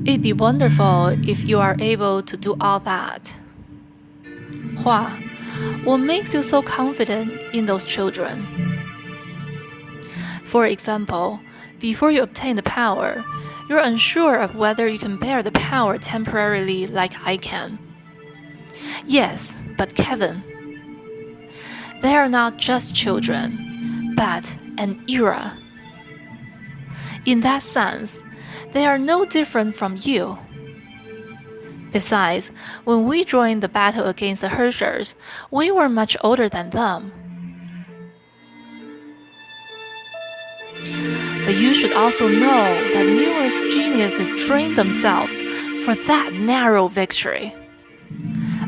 It'd be wonderful if you are able to do all that. Hua, what makes you so confident in those children? For example, before you obtain the power, you're unsure of whether you can bear the power temporarily like I can. Yes, but Kevin, they are not just children, but an era. In that sense, they are no different from you. Besides, when we joined the battle against the Herschers, we were much older than them. But you should also know that numerous geniuses trained themselves for that narrow victory.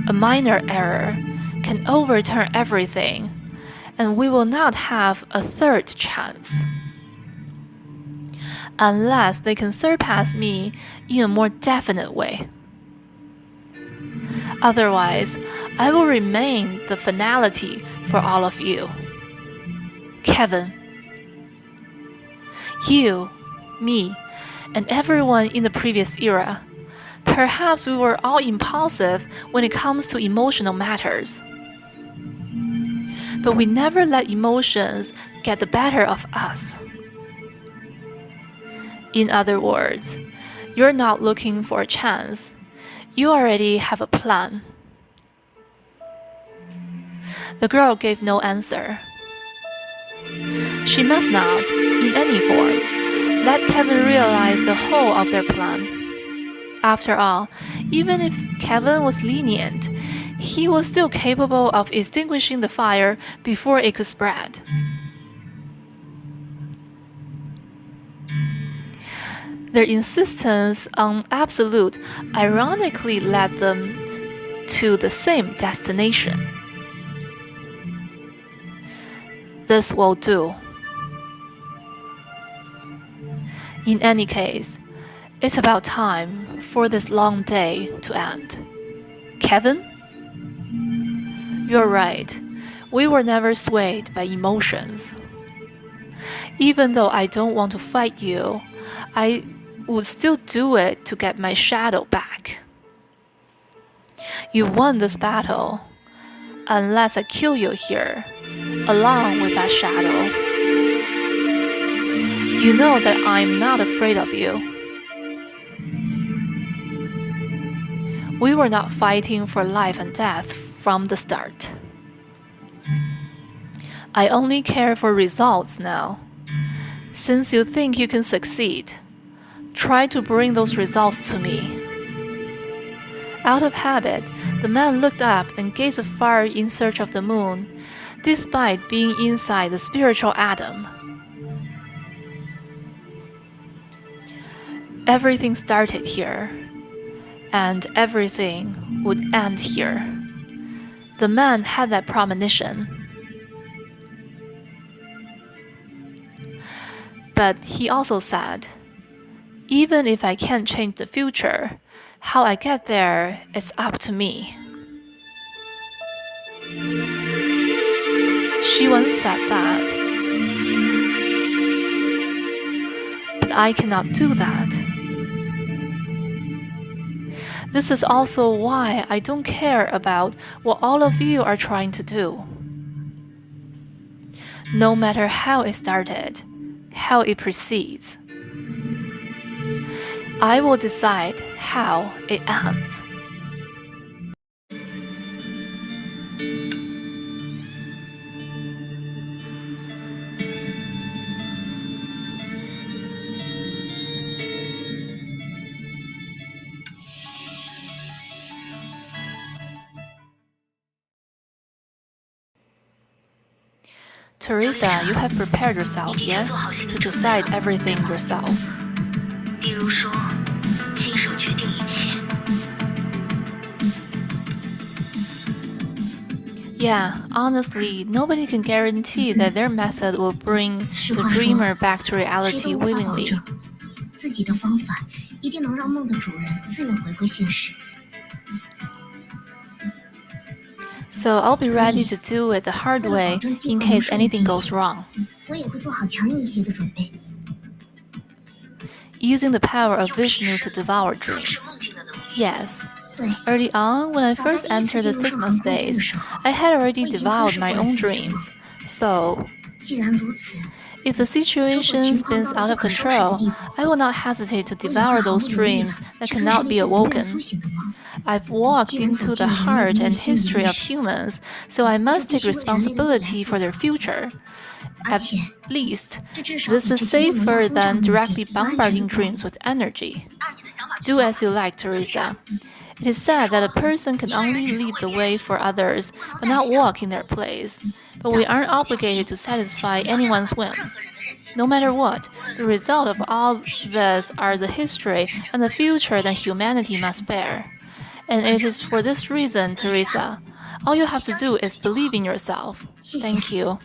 A minor error can overturn everything, and we will not have a third chance. Unless they can surpass me in a more definite way. Otherwise, I will remain the finality for all of you. Kevin. You, me, and everyone in the previous era. Perhaps we were all impulsive when it comes to emotional matters. But we never let emotions get the better of us. In other words, you're not looking for a chance. You already have a plan. The girl gave no answer. She must not, in any form, let Kevin realize the whole of their plan. After all, even if Kevin was lenient, he was still capable of extinguishing the fire before it could spread. Their insistence on absolute ironically led them to the same destination. This will do. In any case, it's about time for this long day to end. Kevin? You're right. We were never swayed by emotions. Even though I don't want to fight you, I would still do it to get my shadow back. You won this battle, unless I kill you here, along with that shadow. You know that I'm not afraid of you. We were not fighting for life and death from the start. I only care for results now. Since you think you can succeed, try to bring those results to me. Out of habit, the man looked up and gazed afar in search of the moon, despite being inside the spiritual atom. Everything started here, and everything would end here. The man had that premonition. But he also said, even if I can't change the future, how I get there is up to me. She once said that. But I cannot do that. This is also why I don't care about what all of you are trying to do. No matter how it started, how it proceeds, I will decide how it ends. Teresa, you have prepared yourself, yes, to decide everything yourself. 例如说，亲手决定一切。 Yeah, honestly, nobody can guarantee that their method will bring the dreamer back to reality willingly. 自己的方法一定能让梦的主人自愿回归现实。 So I'll be ready to do it the hard way in case anything goes wrong. 我也会做好强硬一些的准备。using the power of Vishnu to devour dreams. Yes. Early on, when I first entered the Sigma space, I had already devoured my own dreams. So, if the situation spins out of control, I will not hesitate to devour those dreams that cannot be awoken. I've walked into the heart and history of humans, so I must take responsibility for their future. At least, this is safer than directly bombarding dreams with energy. Do as you like, Teresa. It is said that a person can only lead the way for others, but not walk in their place. But we aren't obligated to satisfy anyone's whims. No matter what, the result of all this are the history and the future that humanity must bear. And it is for this reason, Teresa, all you have to do is believe in yourself. Thank you.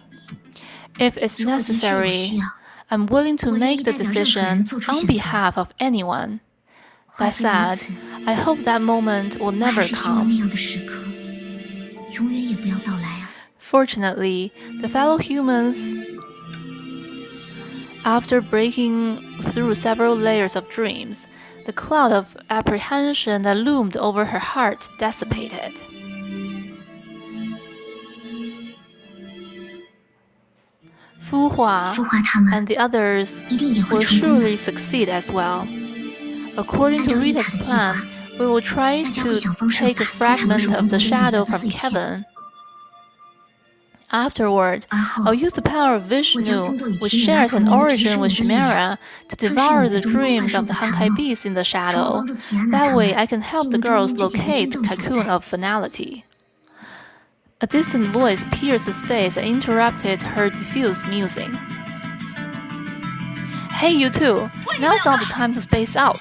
If it's necessary, I'm willing to make the decision on behalf of anyone. That said, I hope that moment will never come. Fortunately, the fellow humans, after breaking through several layers of dreams, the cloud of apprehension that loomed over her heart dissipated. Fu Hua and the others will surely succeed as well. According to Rita's plan, we will try to take a fragment of the shadow from Kevin. Afterward, I'll use the power of Vishnu, which shares an origin with Chimera, to devour the dreams of the Honkai beasts in the shadow. That way, I can help the girls locate the cocoon of finality. A distant voice pierced the space and interrupted her diffused musing. Hey, you two! Now's not the time to space out.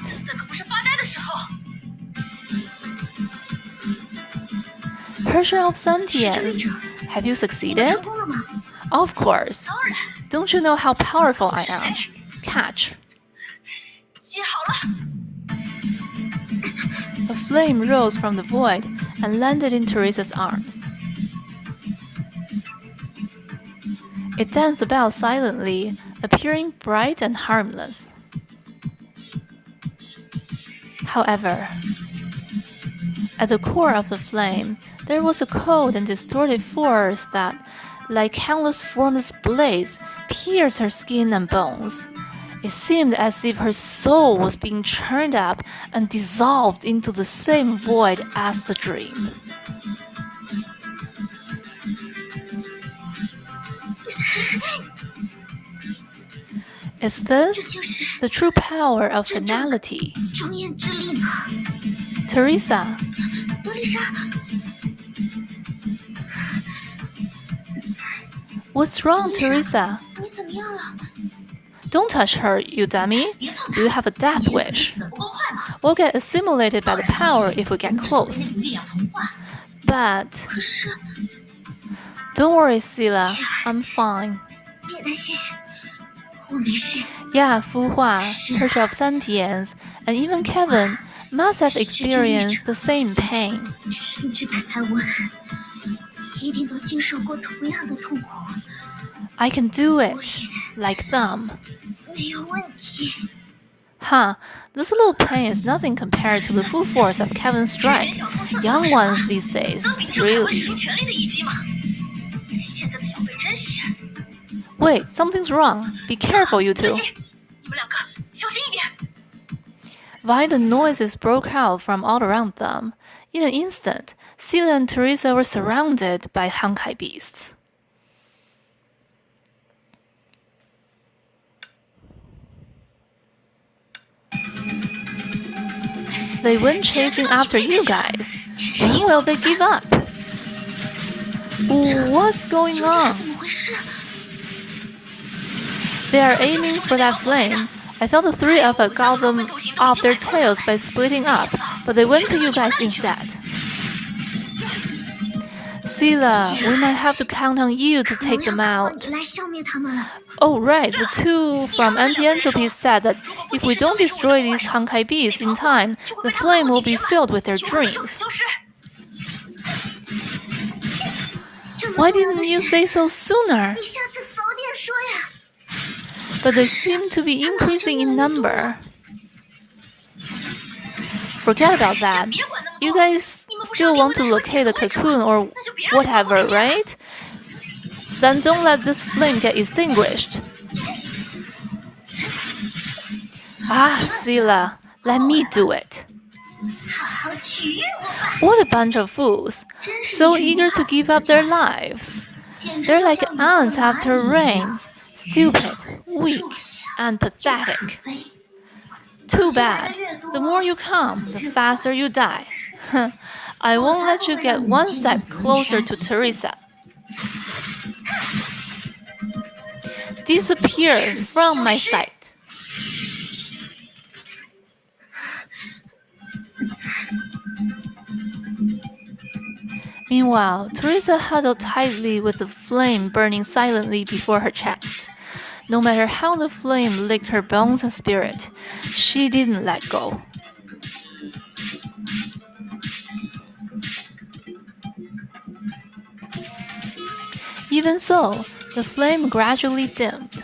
Person of sentience, have you succeeded? Of course. Don't you know how powerful I am? Catch. A flame rose from the void and landed in Teresa's arms. It danced about silently, appearing bright and harmless. However, at the core of the flame, there was a cold and distorted force that, like countless formless blades, pierced her skin and bones. It seemed as if her soul was being churned up and dissolved into the same void as the dream. Is this the true power of finality? Teresa. What's wrong, Teresa? Don't touch her, you dummy. Do you have a death wish? We'll get assimilated by the power if we get close. But don't worry, Sila. I'm fine. Yeah, Fu Hua, Person of Sentience, and even Kevin must have experienced the same pain. I can do it, like them. Huh, this little pain is nothing compared to the full force of Kevin's strike. Young ones these days, really. Wait, something's wrong. Be careful, you two. Violent noises broke out from all around them. In an instant, Celia and Teresa were surrounded by Honkai beasts. They went chasing after you guys. When will they give up? What's going on? They are aiming for that flame. I thought the three of us got them off their tails by splitting up, but they went to you guys instead. Sila, we might have to count on you to take them out. Oh right, the two from Anti-Entropy said that if we don't destroy these Honkai beasts in time, the flame will be filled with their dreams. Why didn't you say so sooner? But they seem to be increasing in number. forget about that. You guys still want to locate the cocoon or whatever, right? Then don't let this flame get extinguished. Ah, Sila, let me do it. What a bunch of fools, so eager to give up their lives. They're like ants after rain, stupid, weak, and pathetic. Too bad. The more you come, the faster you die. I won't let you get one step closer to Teresa. Disappear from my sight. Meanwhile, Teresa huddled tightly with the flame burning silently before her chest. No matter how the flame licked her bones and spirit, she didn't let go. Even so, the flame gradually dimmed.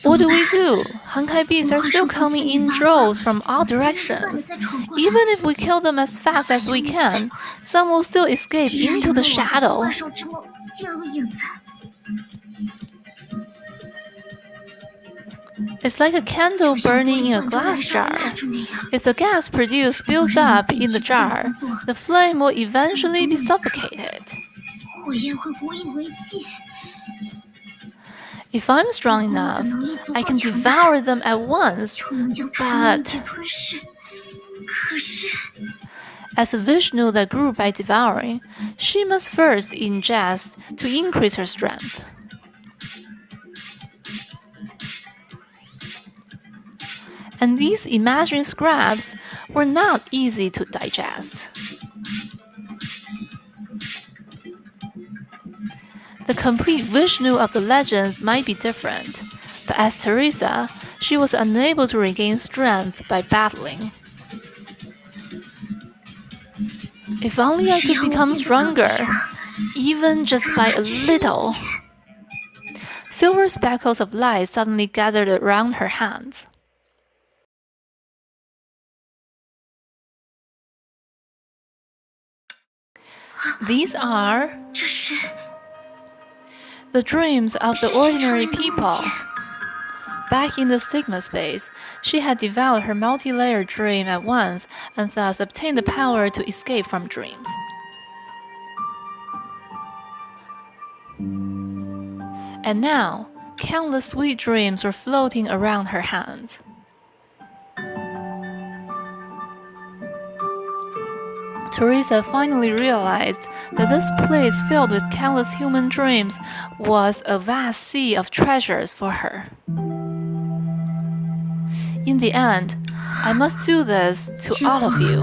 What do we do? Honkai beasts are still coming in droves from all directions. Even if we kill them as fast as we can, some will still escape into the shadow. It's like a candle burning in a glass jar. If the gas produced builds up in the jar, the flame will eventually be suffocated. If I'm strong enough, I can devour them at once, but as a Vishnu that grew by devouring, she must first ingest to increase her strength. And these imaginary scraps were not easy to digest. The complete Vishnu of the legends might be different, but as Teresa, she was unable to regain strength by battling. If only I could become stronger, even just by a little. Silver speckles of light suddenly gathered around her hands. These are the dreams of the ordinary people. Back in the Sigma space, she had devoured her multi-layered dream at once and thus obtained the power to escape from dreams. And now, countless sweet dreams were floating around her hands. Teresa finally realized that this place filled with countless human dreams was a vast sea of treasures for her. In the end, I must do this to all of you.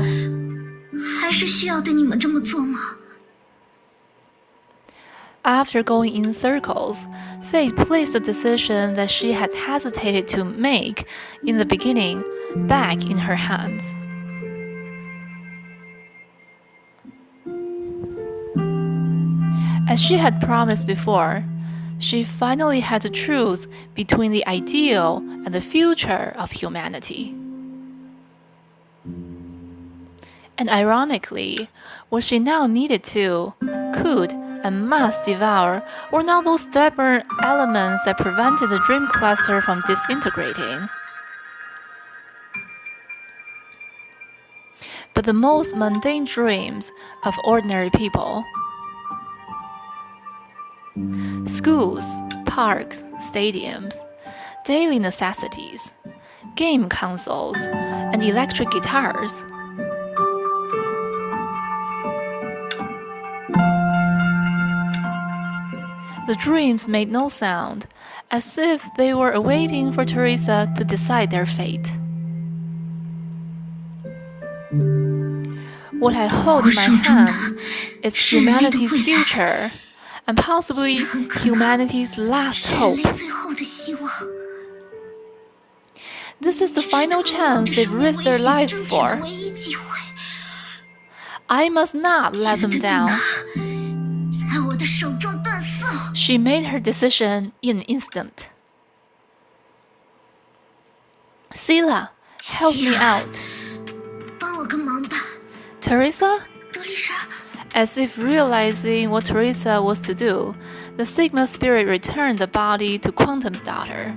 After going in circles, fate placed the decision that she had hesitated to make in the beginning back in her hands. As she had promised before, she finally had to choose between the ideal and the future of humanity. And ironically, what she now needed to, could, and must devour were not those stubborn elements that prevented the dream cluster from disintegrating, but the most mundane dreams of ordinary people. Schools, parks, stadiums, daily necessities, game consoles, and electric guitars. The dreams made no sound, as if they were awaiting for Teresa to decide their fate. What I hold in my hands is humanity's future, and possibly humanity's last hope. This is the final chance they've risked their lives for. I must not let them down. She made her decision in an instant. Sila, help me out. 帮我个忙吧， Teresa? 德丽莎。 As if realizing what Teresa was to do, the Sigma spirit returned the body to Quantum's daughter.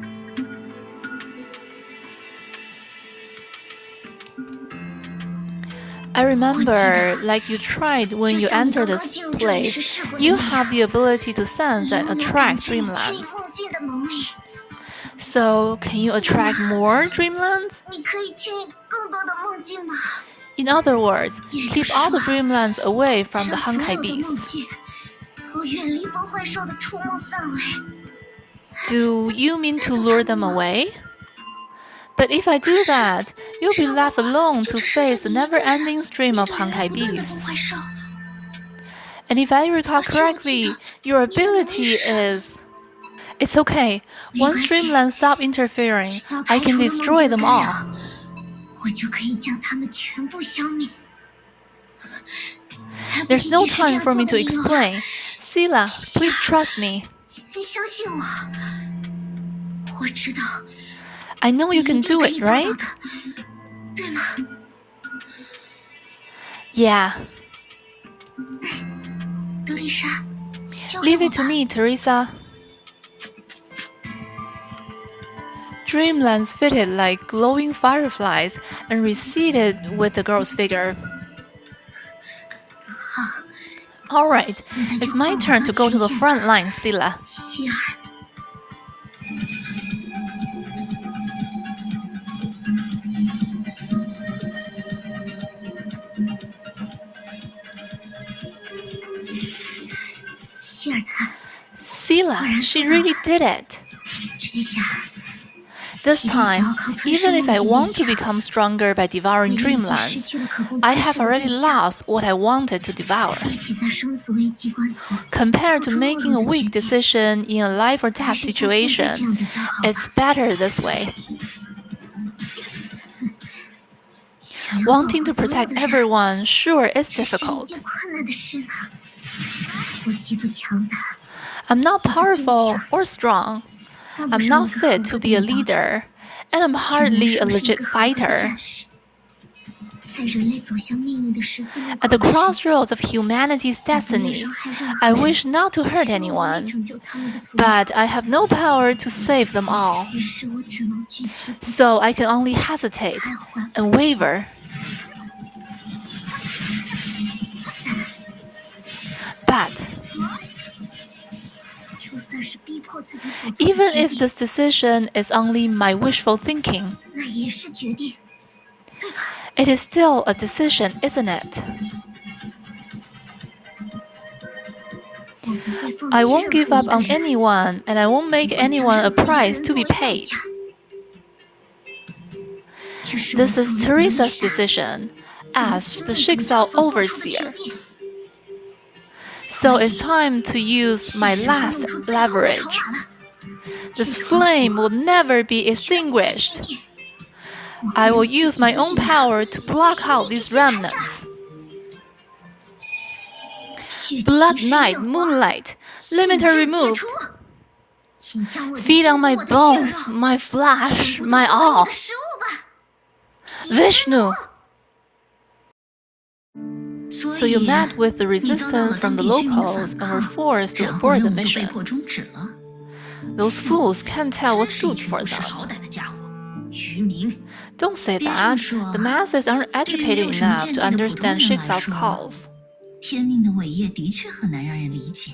I remember, like you tried when you entered this place, you have the ability to sense and attract dreamlands. So, can you attract more dreamlands? 你可以牵引更多的梦境吗？ In other words, keep all the dreamlands away from the 让所 Honkai 有的梦 beasts. 境都远离崩坏兽的出没范围。 Do you mean to lure them away? But if I do that, you'll be left alone to face the never-ending stream of Honkai beasts. And if I recall correctly, your ability is... It's okay. Once dreamlands stop interfering, I can destroy them all. 我就可以将它们全部消灭。 There's no time for me to explain. Sila, please trust me. 请相信我，我知道 I know you can 你一定 do 可 it, 以做到 right? 的，对吗？ Yeah. 德丽莎，交给 Leave 我 it to 吧。 me, Teresa. Dreamlands fitted like glowing fireflies and receded with the girl's figure. Alright, it's my turn to go to the front line, Sila. 希尔， 希尔他 Sila, she really did it. 这下 This time, even if I want to become stronger by devouring 我已经失 dreamlands, 去了可供 I 吞噬 have 的 already 对象 lost what I wanted to devour. 比起在生死危机关头 Compared 做 to 出懦 making 弱 a 的 weak 决定， decision in a life or 还 death 是像现在这 situation, 样比较好吧。 it's better this way. 想要保护 Wanting to 所有 protect 的人 everyone sure is 这是一 difficult. 件困难的事呢。我既不强大， I'm not powerful or strong. 算不 I'm 上 not 一个 fit 合 to 格 be a 的领导者， leader, and I'm 也能 hardly a 说是一 legit 个合格的 fighter. 战士。在人类走向命运的十字路 At the 口时， crossroads of humanity's 我不愿 destiny, 伤害任 I 何人， wish not to hurt 因为我未 anyone, 拯救他们的所有， but I have no power to save them all, 于是我只能举棋不定， so I can only hesitate 徘徊 and waver. But 就算是逼迫自己所做的 even 决 if 定， this decision is only my wishful thinking, 那也是决定，对吧？ it is still a decision, isn't it? 我不会放 I 弃 won't 任 give 何 up 一个 on 人， anyone, and I won't make 我将 anyone a 任何一个 price 人 to 作 be 为代 paid. 价。这是我 This 作 is 为德丽 Teresa's 莎 decision 作为 as 天 the 命主教 Jigsaw 所做出的决 overseer. 定。 So it's time to use my 现在我 last 用出最后的筹 leverage. 码了， This flame will never be extinguished. 我 I 会 will 用 use 自己 my 的 own 力量 power to block out these remnants. Blood night, moonlight, limiter removed. Feed on my bones, my flesh, my all. Vishnu! So you met with the resistance from the locals and were forced to 然后 abort 任 the 务就被 mission. 迫终止了。 Those fools can't tell 真 what's 是一 good 群 for 不识 them. 好歹的家伙，愚民！ Don't say 别这么 that. 说。 The masses aren't 对于没 educated 有什么 enough 见 to 地的普通 understand 人来 Jigsaw 说 calls. 天命的伟业的确很难让人理解。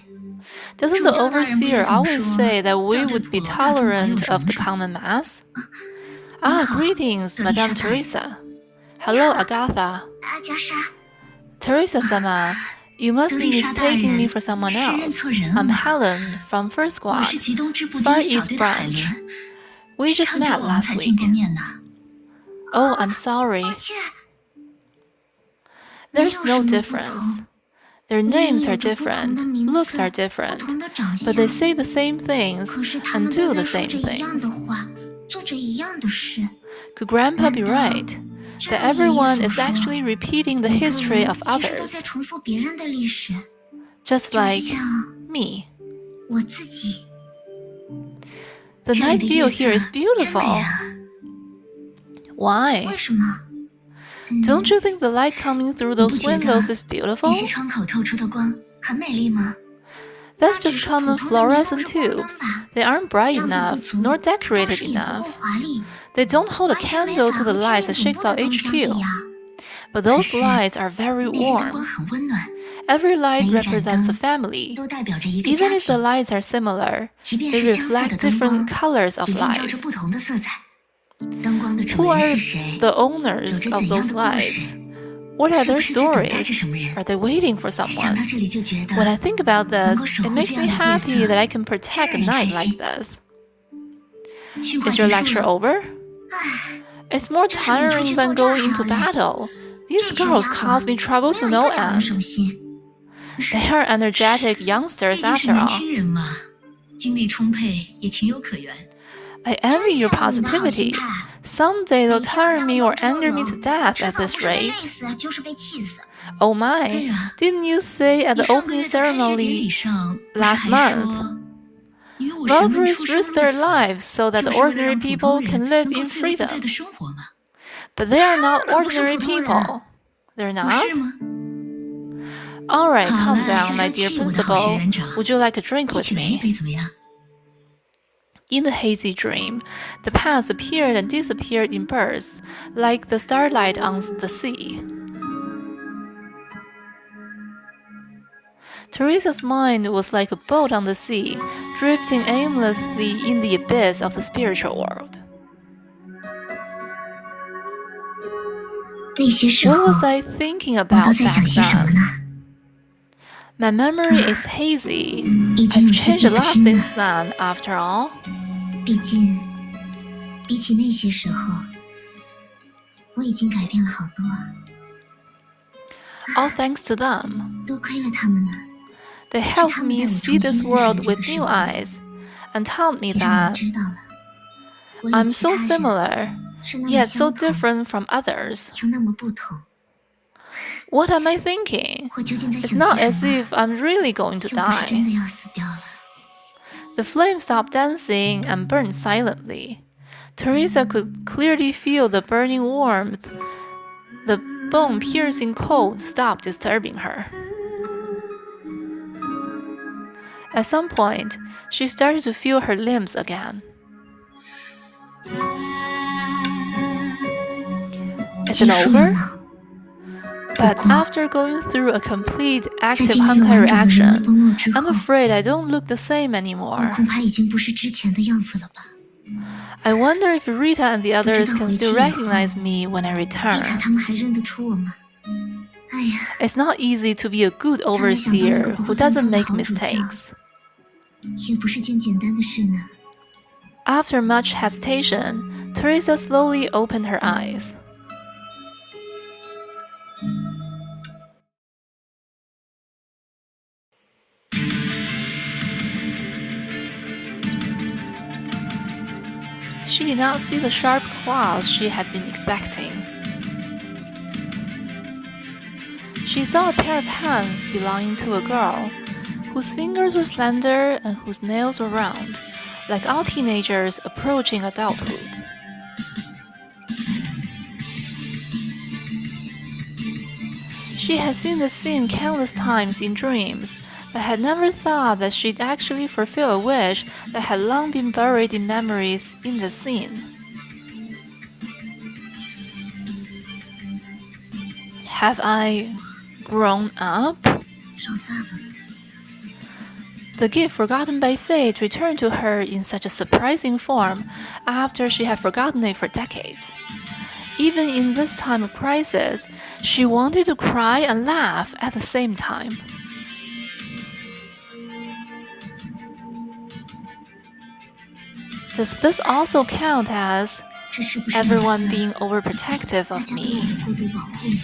Doesn't the 主教大人不也 overseer 这么 always 说？ say that we 教对 would be 普罗大众还有 tolerant 什 of 么 the 用？ common mass? 好 Greetings, 德丽莎 Madame 大人。 Teresa. Hello, Agatha. 阿加莎， Teresa-sama, you must 德 be 丽莎大 mistaking me 人 for someone 是认 else. 错人了 I'm 吗？ Helen from First 我 Squad, 是极东支部第 Far 一小 East 队的海 Branch. 伦， We just 上周 met 我们 last 才见过 week. 面呢。 Oh, I'm sorry. 抱歉， There's 没有 no 什么不 difference. 同。 Their 明明 names 有 are 着不同 different, 的名 looks 字 are 不 different, 同的长 but they 相， say the same things 可是他 and 们 do 都 the 在说 same 着一样 things. 的话，做着一样的事。 Could Grandpa be 难道 right? 这 That 样也意 everyone 思 is 说 actually repeating the 每个 history 人 of 其实都 others, 在重复别人的历史， just 就 like 像 me. 我自己。 The 这里 night 的 view 夜 here is 色真美 beautiful. 啊！ Why? 为什么？ Don't you think the light coming through 你不 those 觉得 windows is 那 beautiful? 些窗口透出的光很美丽吗？ That's just common fluorescent tubes. They aren't bright 亮度不 enough, 足， nor 装 decorated 饰也不够 enough. 华丽， They don't hold a 完全没 candle 法 to the 和 lights 天 that 眼总 shakes 部 out 的光相比 HQ. 呀。 But those 可是 lights are very 那些灯光 warm. 很温暖， Every light 每一盏 represents a 灯 family. 都代表着一个 Even 家 if the 庭。 lights are similar, 即便 they 是相似 reflect 的灯 different 光， colors of 也映照着 life. 不同的色彩。灯光的主 Who 人 are 是谁？ the 有 owners 着 of 怎样 those 的故 lights? 事？ What are 是 their 不是在等待着 stories? 什么人？ Are they waiting for 想 someone? 到这里就觉得 When I think about 能 this, 够守 it 护 makes 这 me 样的夜 happy 色， that I can 真 protect a 让人开 night like 心。 this. 训话 Is your 结束 lecture 了， over? 唉， It's more 真是免出 tiring 去 than 作战 going 还 into 要累。 battle. These 这群 girls 家伙 cause me trouble 没 to 有一 no 个讲人 end. 省心。 They are energetic 毕 youngsters 竟是 after 年 all. 轻人嘛，精力充沛也情有可原。 I envy your 真羡慕你的好心 positivity. 态。 Someday 每 they'll 天和 tire 他 me 们 or 斗智斗 anger me 勇， to death 迟 at 早不 this 是被累 rate. 死，就是被气死。 Oh my, 对啊， didn't you say at 你 the 上个 opening 月的开学典礼 ceremony 上不是 last 还 month? 说，女武神们 Valkyries 出生 risk their 入死， lives so that 就 the 是为了 ordinary 让普 people 通 can 人 live 能够 in 自由自在 freedom. 的生活嘛？ But they are not 他们可不是 ordinary 普通人。 people. They're 不 not? 是吗？ Alright, 好 calm 了， down, 消 my 消 dear 气我的好学 principal. 园长， Would you like a drink 一 with 起来一 me? 杯怎么样？ In the hazy dream, the past appeared and disappeared in bursts, like the starlight on the sea. Teresa's mind was like a boat on the sea, drifting aimlessly in the abyss of the spiritual world. 那些时 What 候， was I thinking 我都 about 在 back 想些什么 then? 呢？ My memory is hazy. 已经 I've 有些 changed 记 a 不 lot 清了。 since then, after all. 毕竟，比起那些时候，我已经改变了好多。 All thanks to them. 多亏了他们呢。 They helped me see this world with new eyes, and taught me 也让我 that 知道了，我与 I'm 其他 so 人 similar, 是那么 yet so 相同， different from others. 又那么不同。 What am I thinking? 我究竟在 It's 想 not 些 as 什么？ if I'm really going to 就不是真 die. 的要死掉了。 The flame stopped dancing and burned silently. Teresa could clearly feel the burning warmth. The bone-piercing cold stopped disturbing her. At some point, she started to feel her limbs again. Is 结 it 束了 over? 吗？ But after going through a complete 在 active 经历 Honkai 完整的人 reaction, 的崩落之 I'm 后， afraid I don't look the same 我 anymore. 恐怕已经不是之前的样子了吧？ I wonder if Rita and the others can still 不知道回去以后， recognize me when I 丽塔 return. 他们还认得出我吗？哎呀， It's not easy to be a good overseer who doesn't make mistakes. 也不是件简单的事呢。 After much hesitation, Teresa slowly opened her eyes. She did not see the sharp claws she had been expecting. She saw a pair of hands belonging to a girl, whose fingers were slender and whose nails were round, like all teenagers approaching adulthood. She had seen the scene countless times in dreams, but had never thought that she'd actually fulfill a wish that had long been buried in memories in the scene. Have I grown up? 长大了， The gift forgotten by fate returned to her in such a surprising form after she had forgotten it for decades. Even in this time of crisis, she wanted to cry and laugh at the same time. Does this also count as 这是不是 everyone 貌似 being overprotective 大 of 家对 me? 我的过度保护呢？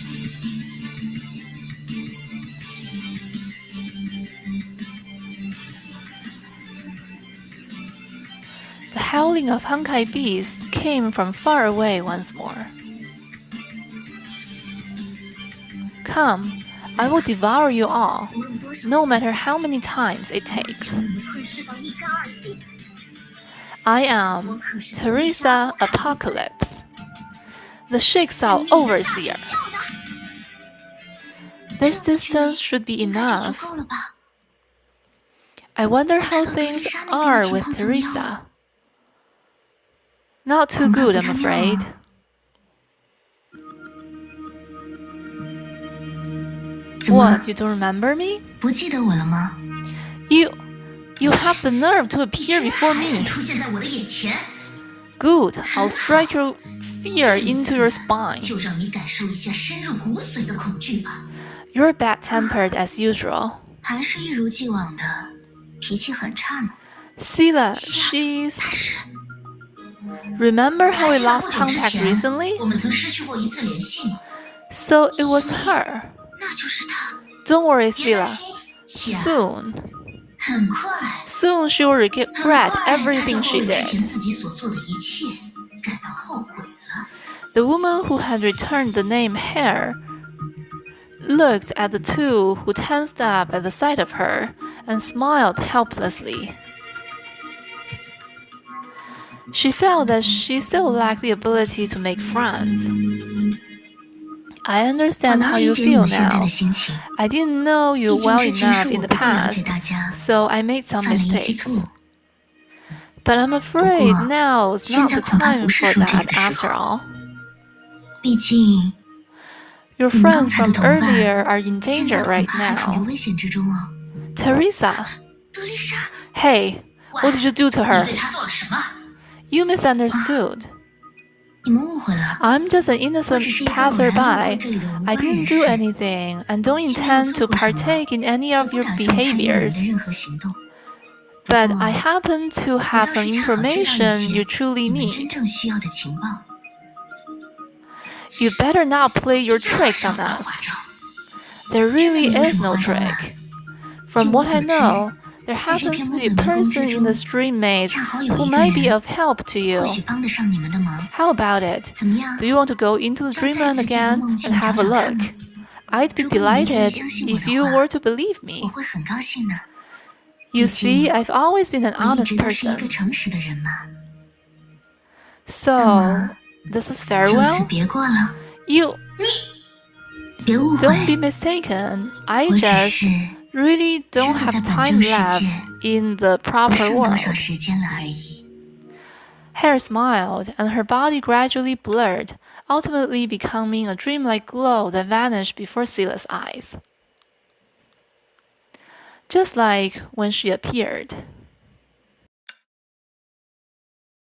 The howling of Honkai beasts came from far away once more. Come, I will devour you all, 无论多少 no matter how many times it 将 takes. 你们吞噬到一干二净。 I am Teresa Apocalypse. The Shiksaw Overseer. This distance should be enough. I wonder how things are with Teresa. Not too good, I'm afraid. What, you don't remember me? 不记得我了吗？ You have the nerve to appear before me. 出现在我的眼前。 Good, I'll strike your fear into your spine. 就让你感受一下深入骨髓的恐惧吧。 You're bad-tempered as usual. 还是一如既往的脾气很差呢。 Sila, she's... Remember how we lost contact recently? 我们曾失去过一次联系吗？ So it was her. 那就是她。 Don't worry, 别担 Sila. 心， Soon. 很快。 Soon she will regret everything she 之前 did. 自己所做的一切感到后悔了。 The woman who had returned the name Hare looked at the two who tensed up at the sight of her and smiled helplessly. She felt that she still lacked the ability to make friends. I understand how you feel now. I didn't know you well enough in the past, so I made some mistakes. But I'm afraid now is not the time for that after all. 毕竟 Your 你们刚 friends 才的 from 同伴 earlier are in 现在 danger 恐 right 怕还处于 now. 危险之中哦。 Teresa, 德丽莎， hey, what did you do to 你 her? 对她做了什么？ You misunderstood. 你们误会了。 I'm just an innocent 我只是一个偶然路过 passerby. 这里的无 I 关 didn't 人 do 士， anything and don't 既没有 intend 做 to 过什么， partake in any 也 of 不 your 打算参与你们 behaviors. 的任何行动。 But I happen to 我 have 倒 some 是恰好知道 information 一 you 些 truly 你们真 need. 正需要的情报。 You better not play your 最好 tricks 少 on 打 us. 花招。 There really 真的没有 is 什么 no 花招啊。 trick. From what I know, there 在这 happens 片 to 梦 be a 的迷宫 person 之 in the 中， stream maze 恰好有 who 一个 might be 人 of help to 或 you. 许帮得上你们的忙。 How about it? 怎么样？ Do you want to go into the 要再 dreamland 次进入 again 梦境 and have a 找找看 look? 吗？ I'd be 如果你们愿意 delighted 相信我 if 的 you 话， were to believe 我 me. 会很高兴的。 You 毕 see, 竟 I've always been an 我一 honest 直都是一个 person. 诚实的人嘛。 So, this is 就此 farewell? 别过了， You 别误 don't be 会， mistaken. I 我只 just 是 really 真 don't 的 have 在本 time 周世 left 界 in the 不 proper 剩多少 world. 时间了而已。 Hare smiled, and her body gradually blurred, ultimately becoming a dreamlike glow that vanished before Sila's eyes. Just like when she appeared.